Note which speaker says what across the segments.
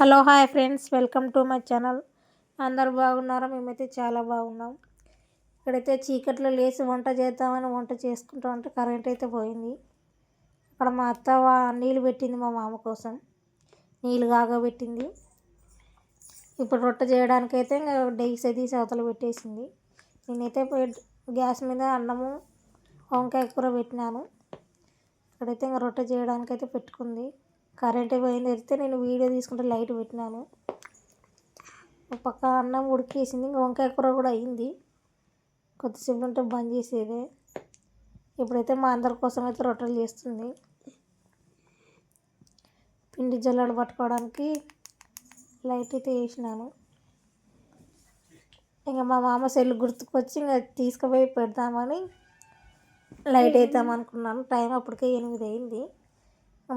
Speaker 1: Hello hi friends, welcome to my channel. అందరు బాగున్నారా? మేమైతే చాలా బాగున్నాం. ఇక్కడైతే చీకట్లో లేచి వంట చేద్దామని వంట చేసుకుంటా ఉంటే కరెంట్ అయితే పోయింది. అక్కడ మా అత్త నీళ్ళు పెట్టింది మా మామ కోసం, నీళ్ళు కాగబెట్టింది. ఇప్పుడు రొట్టె చేయడానికైతే ఇంకా డెక్స్ తీసి అవతల పెట్టేసింది. నేనైతే గ్యాస్ మీద అన్నము వంకాయ కూర పెట్టినాను. ఇక్కడైతే ఇంకా రొట్టె చేయడానికైతే పెట్టుకుంది. కరెంట్ పోయింది. అయితే నేను వీడియో తీసుకుంటే లైట్ పెట్టినాను. పక్క అన్నం ఉడికేసింది, ఇంకా వంకాయ కూర కూడా అయింది. కొద్దిసేపు ఉంటే బంద్ చేసేదే. ఇప్పుడైతే మా అందరి కోసం అయితే రొట్టెలు చేస్తుంది. పిండి జల్లెడ పట్టుకోవడానికి లైట్ అయితే వేసినాను. ఇంకా మా మామ సెల్ గుర్తుకొచ్చి ఇంకా తీసుకుపోయి పెడదామని లైట్ వేద్దాం అనుకున్నాను. టైం అప్పటికే 8 అయింది.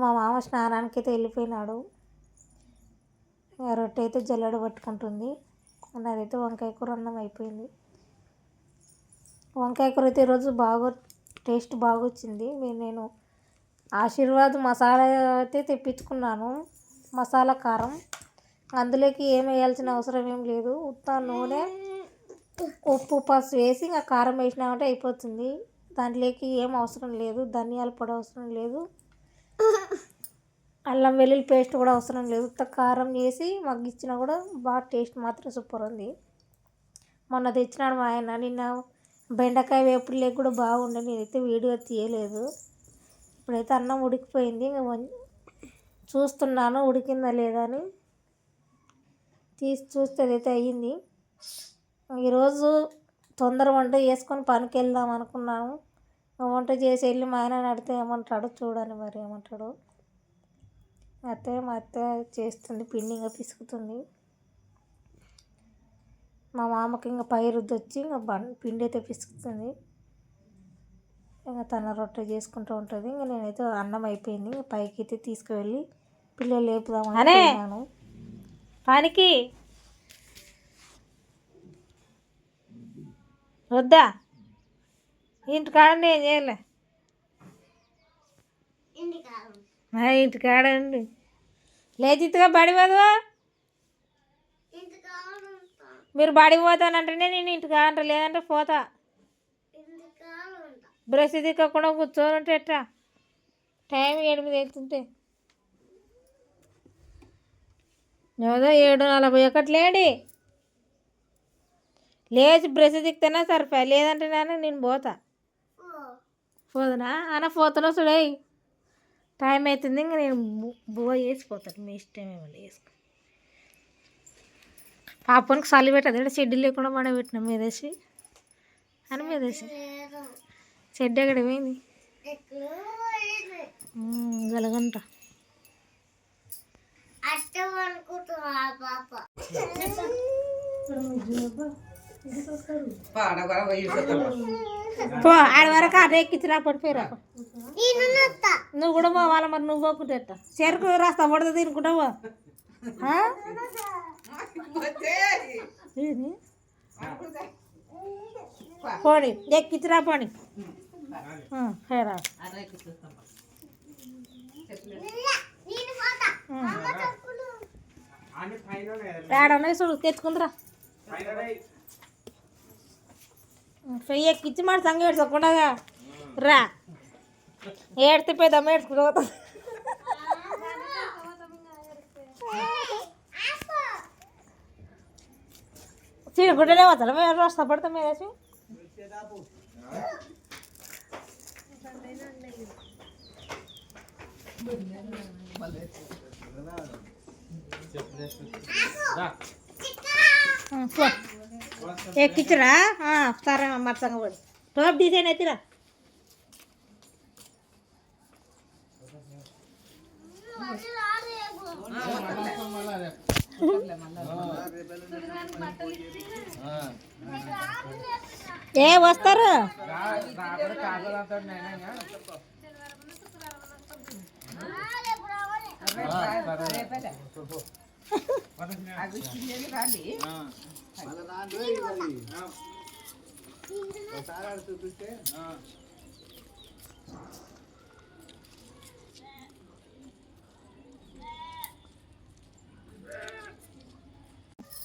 Speaker 1: మా మామ స్నానానికి అయితే వెళ్ళిపోయినాడు. రొట్టె అయితే జల్లెడ పట్టుకుంటుంది. అదైతే వంకాయ కూర అన్నం అయిపోయింది. వంకాయ కూర అయితే ఈరోజు టేస్ట్ బాగా వచ్చింది. నేను ఆశీర్వాద్ మసాలా అయితే తెప్పించుకున్నాను, మసాలా కారం. అందులోకి ఏం వేయాల్సిన అవసరం ఏం లేదు. ఉత్త నూనె, ఉప్పు, పసుపు వేసి ఇంకా కారం వేసినామంటే అయిపోతుంది. దాంట్లోకి ఏం అవసరం లేదు. ధనియాల పొడి అవసరం లేదు, అల్లం వెల్లుల్లి పేస్ట్ కూడా అవసరం లేదు. ఉత్త కారం వేసి మగ్గించినా కూడా బాగా టేస్ట్ మాత్రం సూపర్ ఉంది. మొన్న తెచ్చినాడు మా ఆయన. నిన్న బెండకాయ వేపుడు లేక కూడా బాగుండే. నేనైతే వీడియో తీయలేదు. ఇప్పుడైతే అన్నం ఉడికిపోయింది. ఇంకా చూస్తున్నాను ఉడికిందా లేదా అని. తీసి చూస్తే అదైతే అయ్యింది. ఈరోజు తొందర వంట చేసుకొని పనికి వెళ్దాం అనుకున్నాను. వంట చేసి వెళ్ళి మా ఆయన అడిగితే ఏమంటాడో చూడాలి, మరి ఏమంటాడో. మా అత్త చేస్తుంది, పిండి ఇంకా పిసుకుతుంది. మా మామకి ఇంకా పై రుద్ది వచ్చి ఇంకా పిండి అయితే పిసుకుతుంది. ఇంకా తన రొట్టె చేసుకుంటూ ఉంటుంది. ఇంకా నేనైతే అన్నం అయిపోయింది. ఇంకా పైకి అయితే తీసుకువెళ్ళి పిల్లలు లేపుదామని అన్నాను. పనికి వద్దా, ఇంటికాడండి, ఏం చేయలే, ఇంటికాడండి. లేచిగా బడి పోదు. మీరు బడికి పోతానంటేనే నేను ఇంటికి కాదంట, లేదంటే పోతా. బ్రష్ దిక్కకుండా కూర్చొని ఉంటే ఎట్టా? టైం 8 అవుతుంటే ఏదో 7:41 లేడి. లేచి బ్రష్ దిక్తేనే సరిపోయి, లేదంటే నేను పోతా. పోదునా అన్న? పోతున్నా చూడే, టైం అవుతుంది. ఇంకా నేను వేసిపోతాను. మీ ఇష్టం ఏమన్నా వేసుకో. పాపనికి చలి పెట్టదు, అంటే చెడ్డీ లేకుండా మనం పెట్టినాం మీదేసి అని మీదేసి. చెడ్డ ఎక్కడ పోయింది? గలగంట పో, ఆడ వరకు అదే ఎక్కించిరా పడిపోయిరా. నువ్వు కూడా పోవాలి మరి. నువ్వు పోకుంటే ఎట్టా? చెరుకు రాస్తా పడుతుంది తినుకుంటావా? పోనీ ఎక్కించిరా పోనీ. హేరా ఏడన్నా చూడు, తెచ్చుకుందిరా. పెయ్యి ఎక్కించి మాట సంగ ఏడ్చకుండా రా. ఏడితే పెద్దమ్మ ఏడ్చుకుంటూ పోతుంది. చీడగుడ్డలే పోతారా మీరు? వస్తా పడతా మీరేసి. ఎక్కించరా? సరే మరసంగ పడి టోప్ డిజైన్ అవుతురా. ఏ వస్తారు?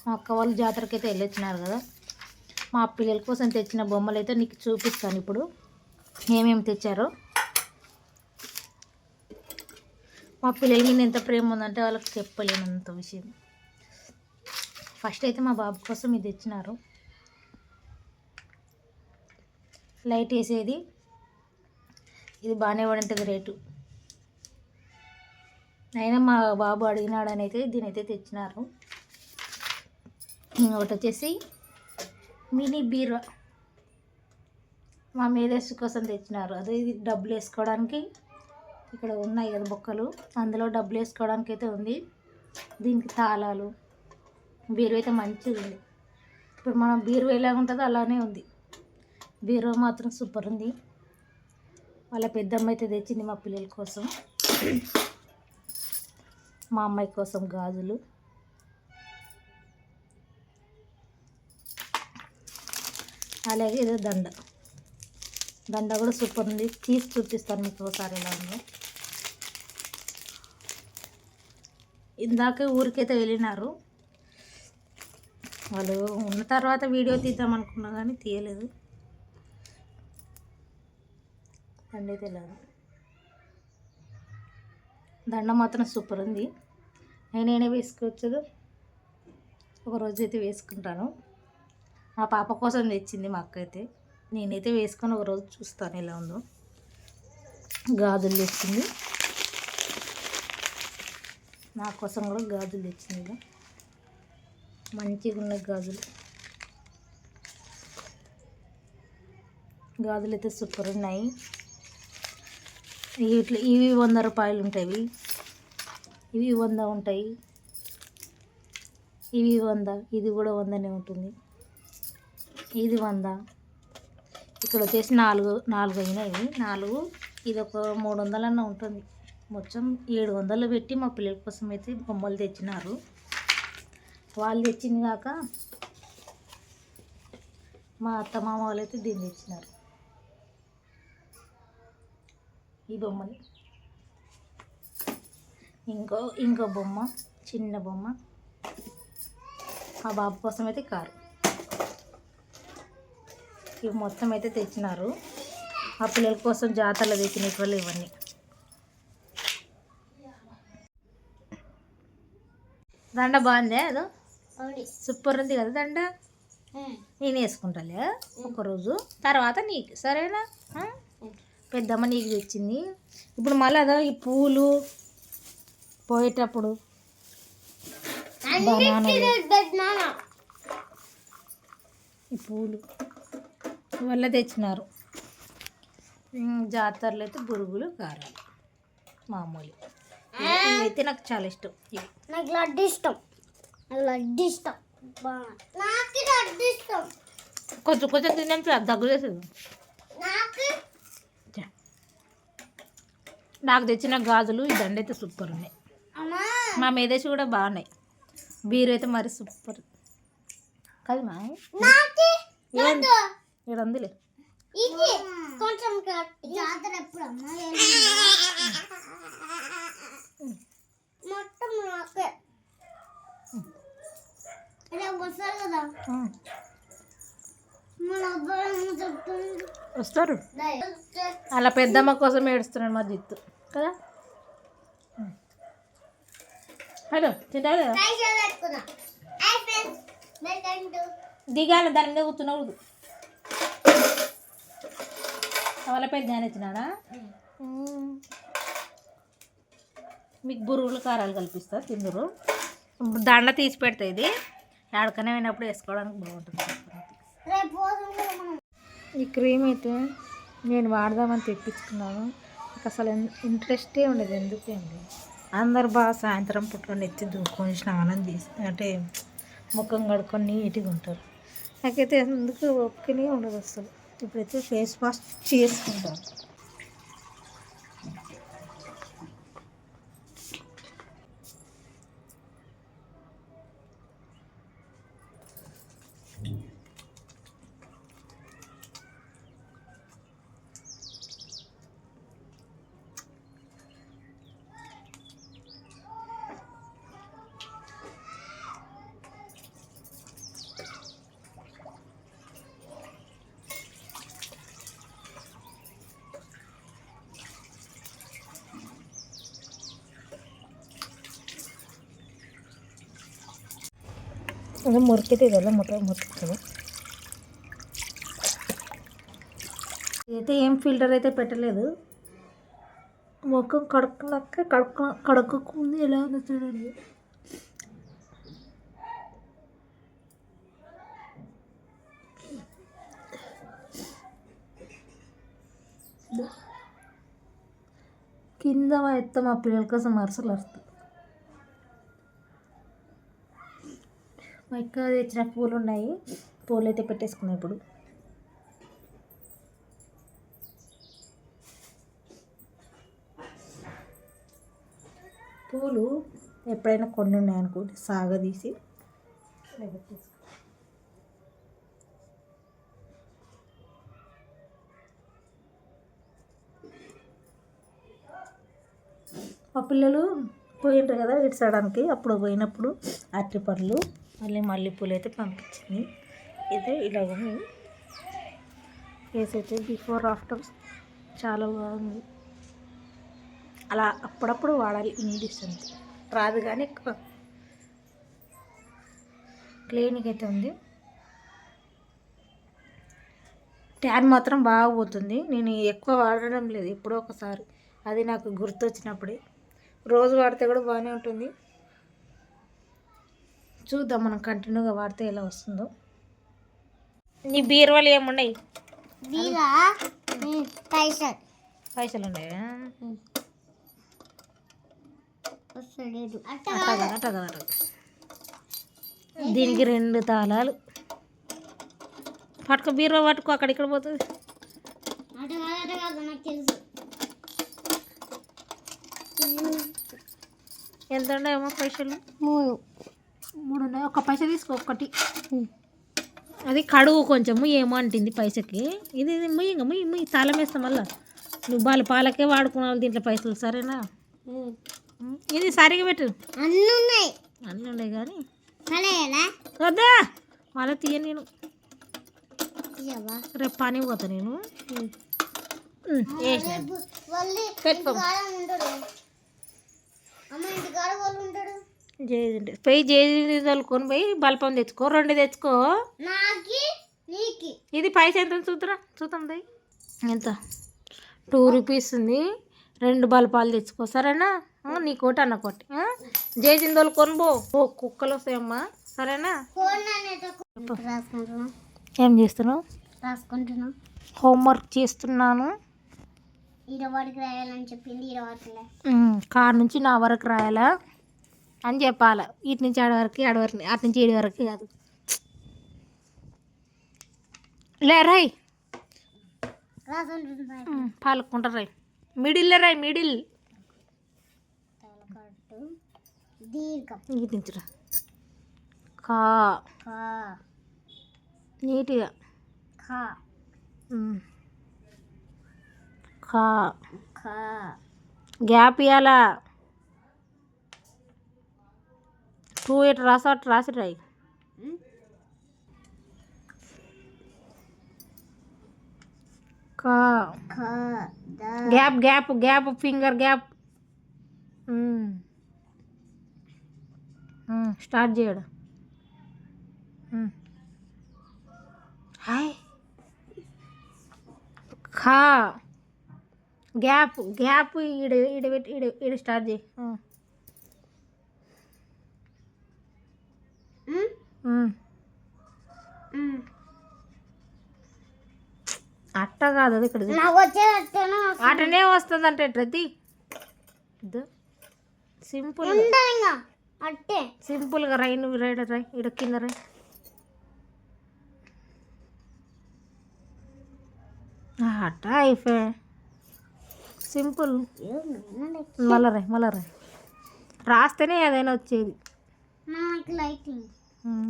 Speaker 1: మా అక్క వాళ్ళు జాతరకి అయితే వెళ్ళొచ్చినారు కదా, మా పిల్లల కోసం తెచ్చిన బొమ్మలు అయితే నీకు చూపిస్తాను ఇప్పుడు ఏమేమి తెచ్చారో. మా పిల్లల మీద ఎంత ప్రేమ ఉందంటే వాళ్ళకి చెప్పలేనంత విషయం. ఫస్ట్ అయితే మా బాబు కోసం ఇది తెచ్చినారు, లైట్ వేసేది. ఇది బాగానే పడింటుంది రేటు, అయినా మా బాబు అడిగినాడని అయితే దీని అయితే తెచ్చినారు. ఇంకొకటి వచ్చేసి మినీ బీరువా మా మేధస్సు కోసం తెచ్చినారు. అదే ఇది డబ్బులు వేసుకోవడానికి ఇక్కడ ఉన్నాయి కదా బొక్కలు, అందులో డబ్బులు వేసుకోవడానికి అయితే ఉంది. దీనికి తాళాలు, బీరువా అయితే మంచిగా ఉంది. ఇప్పుడు మనం బీరువా ఎలా ఉంటుందో అలానే ఉంది. బీరువా మాత్రం సూపర్ ఉంది. వాళ్ళ పెద్దమ్మ అయితే తెచ్చింది మా పిల్లల కోసం. మా అమ్మాయి కోసం గాజులు, అలాగే ఏదో దండ కూడా సూపర్ ఉంది. తీసి చూపిస్తాను మీకు ఒకసారి ఎలా ఉందో. ఇందాకే ఊరికైతే వెళ్ళినారు వాళ్ళు, ఉన్న తర్వాత వీడియో తీద్దాం అనుకున్నా కానీ తీయలేదు. దండ అయితే లేదు, దండ మాత్రం సూపర్ ఉంది. నేనే వేసుకోవచ్చు, ఒకరోజు అయితే వేసుకుంటాను. మా పాప కోసం తెచ్చింది మా అక్క అయితే, నేనైతే వేసుకొని ఒకరోజు చూస్తాను ఎలా ఉందో. గాజులు తెచ్చింది, నా కోసం కూడా గాజులు తెచ్చింది. మంచిగా ఉన్నాయి గాజులు అయితే సూపర్ ఉన్నాయి. ఇవి 100 రూపాయలు ఉంటాయి, ఇవి 100 ఉంటాయి, ఇవి 100, ఇది కూడా 100నే ఉంటుంది, ఇది 100. ఇక్కడ వచ్చేసి 4 అయినాయి, 4 ఇది ఒక 300 అన్న ఉంటుంది. మొత్తం 700 పెట్టి మా పిల్లల కోసం అయితే బొమ్మలు తెచ్చినారు. వాళ్ళు తెచ్చింది కాక మా అత్త మామ వాళ్ళు అయితే దీన్ని తెచ్చినారు, ఈ బొమ్మని. ఇంకో బొమ్మ, చిన్న బొమ్మ ఆ బాబు కోసం అయితే కారు. ఇవి మొత్తం అయితే తెచ్చినారు. ఆ పిల్లల కోసం జాతరలో తెచ్చినటువంటి ఇవన్నీ. దండ బాగుందే, అదో సూపర్ ఉంది కదా దండ. నేను వేసుకుంటాలే ఒకరోజు, తర్వాత నీకు సరేనా. పెద్దమ్మ నీకు తెచ్చింది. ఇప్పుడు మళ్ళీ అదో ఈ పూలు పోయేటప్పుడు బనానాలు, ఈ పూలు వల్ల తెచ్చినారు. జాతరలో అయితే బురుగులు, కారాలు మామూలు. ఇవైతే నాకు చాలా ఇష్టం.
Speaker 2: నాకు లడ్డు ఇష్టం,
Speaker 1: కొంచెం తినే దగ్గు చేసేది. నాకు తెచ్చిన గాజులు ఈ దండ అయితే సూపర్ ఉన్నాయి. మా మేదేసి కూడా బాగున్నాయి. బీరు అయితే మరి సూపర్ కదా మా. ఇక్కడ అందులే వస్తారు. అలా పెద్దమ్మ కోసం ఏడుస్తున్నాడు మా జిత్తు కదా. హలో తింటా కదా, దిగాలి దాని మీద కూర్చున్నాడు. వాళ్ళ పెద్ద ఆయన వచ్చినాడా. మీకు బురుగులు కారాలు కల్పిస్తా తిందురు. దండ తీసి పెడతా, ఇది ఎక్కడికైనా పోయినప్పుడు వేసుకోవడానికి బాగుంటుంది. ఈ క్రీమ్ అయితే నేను వాడదామని తెప్పించుకున్నాను, అసలు ఇంట్రెస్టే ఉండదు. ఎందుకండి అందరు బాగా సాయంత్రం పుట్టిన ఎత్తి దువ్వుకొని స్నానం చేసి అంటే ముఖం కడుక్కొని నీట్గా ఉంటారు. నాకైతే ఎందుకు ఒక్కనే ఉండదు అసలు. ఇప్పుడైతే ఫేస్ వాష్ చేసుకుంటాను. ఇంకా మురికితే కదా మురుకుతుంది. అయితే ఏం ఫిల్టర్ అయితే పెట్టలేదు. ముఖం కడుక్కుంది ఎలా ఉందో చూడండి. కింద ఎత్త మా పిల్లల కోసం అరసలు వస్తుంది. మా ఇక్కడ తెచ్చిన పూలు ఉన్నాయి, పూలు అయితే పెట్టేసుకున్నాయి. ఇప్పుడు పూలు ఎప్పుడైనా కొన్ని ఉన్నాయనుకోండి సాగదీసి పెట్టేసుకున్నాం. మా పిల్లలు పోయింటారు కదా ఇడ్చడానికి, అప్పుడు పోయినప్పుడు అరటి పళ్ళు మళ్ళీ మల్లెపూలు అయితే పంపించింది. ఇదే ఇలాగ ఫేస్ అయితే బిఫోర్ ఆఫ్టర్ చాలా బాగుంది. అలా అప్పుడప్పుడు వాడాలి. ఇంగ్లీష్ అంతే రాదు కానీ ఎక్కువ క్లినిక్ అయితే ఉంది. ట్యాన్ మాత్రం బాగా పోతుంది. నేను ఎక్కువ వాడడం లేదు, ఎప్పుడో ఒకసారి, అది నాకు గుర్తొచ్చినప్పుడే. రోజు వాడితే కూడా బాగానే ఉంటుంది. చూద్దాం మనం కంటిన్యూగా వాడితే ఎలా వస్తుందో. నీ బీరువాలు ఏమున్నాయి? పైసలు ఉన్నాయా? దీనికి 2 తాళాలు. పట్టుకో బీరువా పట్టుకో, అక్కడ ఇక్కడ పోతుంది. ఎంత ఉన్నాయేమో పైసలు? 3 ఉన్నాయి. ఒక పైస తీసుకో, ఒక్కటి. అది కడుగు కొంచెము ఏమో అంటుంది పైసకి. ఇది ముయ్యి తాళం వేస్తాం మళ్ళా. నువ్వు పాలకే వాడుకున్నావు దీంట్లో పైసలు, సరేనా? ఇది సరిగా పెట్టు. అన్నీ ఉన్నాయి కానీ వద్దా మళ్ళీ తీయ. నేను రేపు పని పోతా. నేను పెట్టుకో. పోయి జేజీ తోలుకొని పోయి బల్పం తెచ్చుకో, 2 తెచ్చుకో. ఇది పైస ఎంత చూద్దాం. ఎంత? 2 రూపీస్ ఉంది. 2 బల్పాలు తెచ్చుకో, సరేనా? నీ కోట అన్న కోటి. జేజీని తోలుకొని పో, కుక్కలు వస్తాయమ్మా, సరేనా? ఏం చేస్తున్నావు? రాసుకుంటున్నా. హోంవర్క్ చేస్తున్నాను. వరకు రాయాలని చెప్పింది. కార్ నుంచి నా వరకు రాయాలా అని చెప్పాలి. ఇటు నుంచి ఆడ వరకు, అటు నుంచి 7 వరకు కాదు. లే రాయ్, పాలకుంటారు రాయ్. మిడిల్లో రాయ్, మిడిల్. ఇటు నుంచి రా. కా నీట్గా. గ్యాప్ ఇవ్వాలా. 2 ఇటు రాసి రాయి. Gap finger gap. స్టార్ట్ చేయడం. హాయ్. ఖా గ్యాప్ ఈడ స్టార్ట్ చేయి. అట్ట కాదు, అది ఇక్కడ అటనే వస్తుంది అంటే ప్రతి సింపుల్గా రై. నువ్వు రైడర్ రై, ఇడ కింద రై. అట్ట అయిపోయా సింపుల్. మళ్ళా రై. రాస్తేనే ఏదైనా వచ్చేది.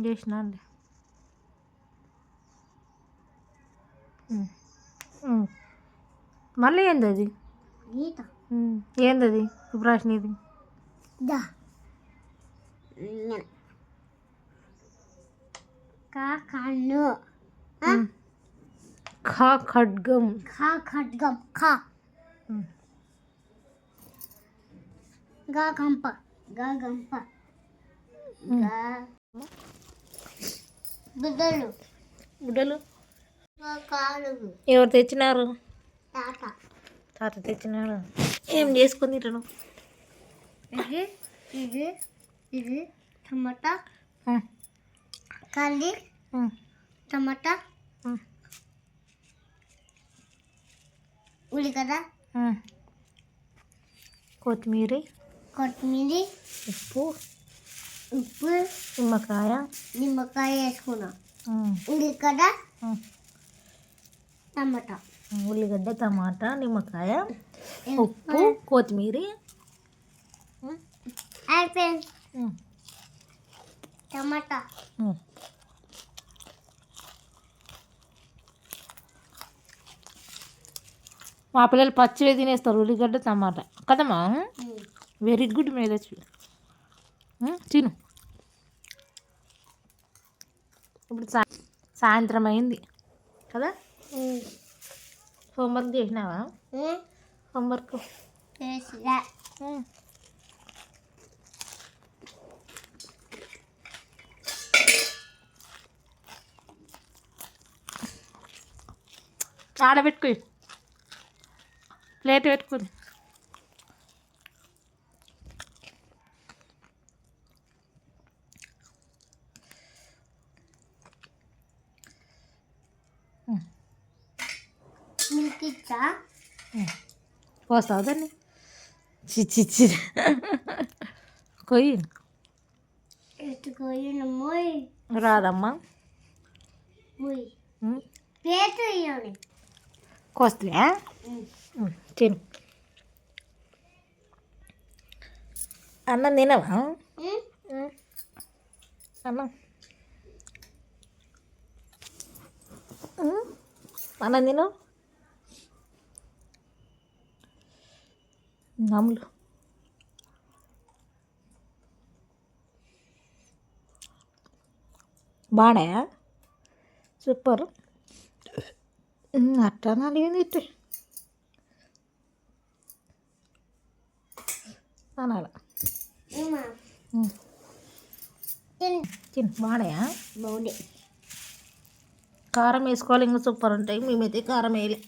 Speaker 1: చేసినా అండి. మళ్ళీ ఏంది అది? ఏంది అది? సుప్రాష్ని ఇది ఖడ్గం.
Speaker 2: గుడ్డలు
Speaker 1: గుడ్డలు
Speaker 2: కాలు
Speaker 1: ఎవరు తెచ్చినారు?
Speaker 2: తాత
Speaker 1: తాత తెచ్చినారు. ఏం చేసుకుని తింటాను?
Speaker 2: ఇది ఇది ఇది టమాటా కల్లి టమాటా ఉల్లిగడ్డ
Speaker 1: కొత్తిమీర
Speaker 2: కొత్తిమీర
Speaker 1: ఉప్పు
Speaker 2: ఉప్పు
Speaker 1: నిమ్మకాయ
Speaker 2: వేసుకున్నాం. ఉల్లిగడ్డ టమాటా
Speaker 1: ఉల్లిగడ్డ టమాటా నిమ్మకాయ ఉప్పు కొత్తిమీర
Speaker 2: అయిపోయింది. టమాటా
Speaker 1: మా పిల్లలు పచ్చివే తినేస్తారు ఉల్లిగడ్డ టమాటా కదమ్మా. Very good Medhasvi. తిను. ఇప్పుడు సాయంత్రం అయింది కదా. హోంవర్క్ చేసినావా? హోంవర్క్ ఆడబెట్టుకో, ప్లేట్ పెట్టుకుని.
Speaker 2: మిల్క్ ఇచ్చా
Speaker 1: పోస్తావు దాన్ని? చిచ్చి కొయ్యి.
Speaker 2: ఎత్తుకోయి
Speaker 1: రాదమ్మా.
Speaker 2: ప్లేట్ ఇవ్వాలి.
Speaker 1: కోస్తావా? తిను. అన్నం తినవా? అన్నం అన్నం తిను. నమ్ములు. బాగున్నాయా? సూపర్. అట్టా నాలుగేంది ఇట్టు అనాల. తిను. బాగున్నాయా?
Speaker 2: బాగుంది.
Speaker 1: కారం వేసుకోవాలి, ఇంకా సూపర్ ఉంటాయి. మేమైతే కారం వేయలే.